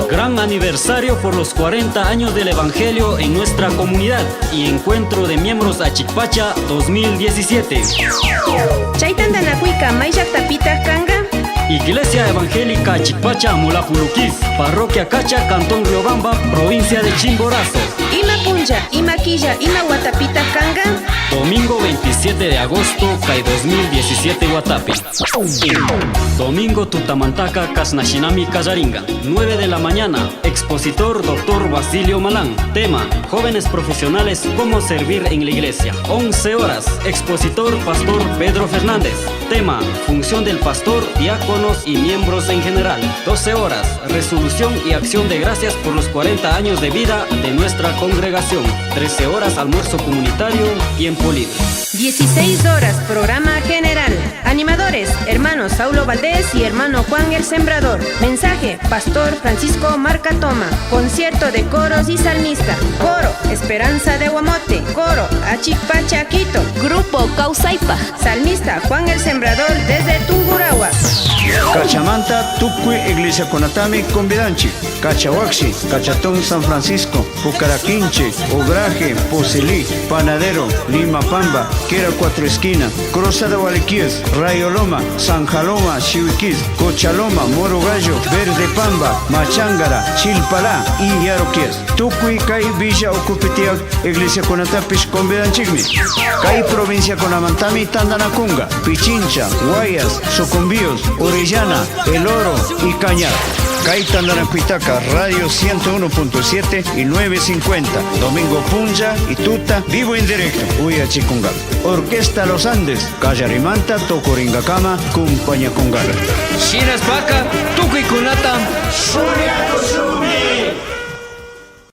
Gran aniversario por los 40 años del Evangelio en nuestra comunidad y encuentro de miembros Achikpacha 2017. Chaytantanakuika mayllaqtapitaq kanqa? Iglesia Evangélica Achikpacha Mulapuluquis, Parroquia Cacha, Cantón Riobamba, Provincia de Chimborazo. Ima punlla, ima quilla, ima watapitaq kanqa? Domingo 27 de agosto, CAI 2017 Guatapi. Domingo Tutamantaca, Casnashinami Callaringa, 9 de la mañana. Expositor Dr. Basilio Malán. Tema: Jóvenes profesionales, cómo servir en la iglesia. 11 horas. Expositor Pastor Pedro Fernández. Tema: Función del pastor, diáconos y miembros en general. 12 horas. Resolución y acción de gracias por los 40 años de vida de nuestra congregación. 13 horas. Almuerzo comunitario, tiempo libre. 16 horas, programa general. Animadores, hermano Saulo Valdés y hermano Juan el Sembrador. Mensaje, Pastor Francisco Marcatoma. Concierto de coros y salmista. Coro, Esperanza de Guamote. Coro, Achikpacha Quito. Grupo Causaipa. Salmista Juan el Sembrador desde Tungurahua. Cachamanta, Tucui, Iglesia Conatami, Convidanchi, Cachahuaxi, Cachatón San Francisco, Pucaraquinche, Obraje, Pocelí, Panadero, Lima Pamba, Quera Cuatro Esquinas, Cruzada Gualequíes, Rayoloma, San Jaloma, Chihuiquís, Cochaloma, Moro Gallo, Verde Pamba, Machangara, Chilpalá y Yaroquies. Tucui, Cai, Villa Ocupitia, Iglesia Conatapish, Convidanchigmi, Cai, Provincia Conamantami, Tandanacunga, Pichincha, Guayas, Socumbíos, Orellana, El Oro y Cañar. Caitandanacuitaca, Radio 101.7 y 950. Domingo Punja y Tuta, vivo en directo. Uya Chikungal. Orquesta Los Andes, Callarimanta, Tocoringacama, Cumpaña Congala. Chinas Paca, Tucuy Kunata,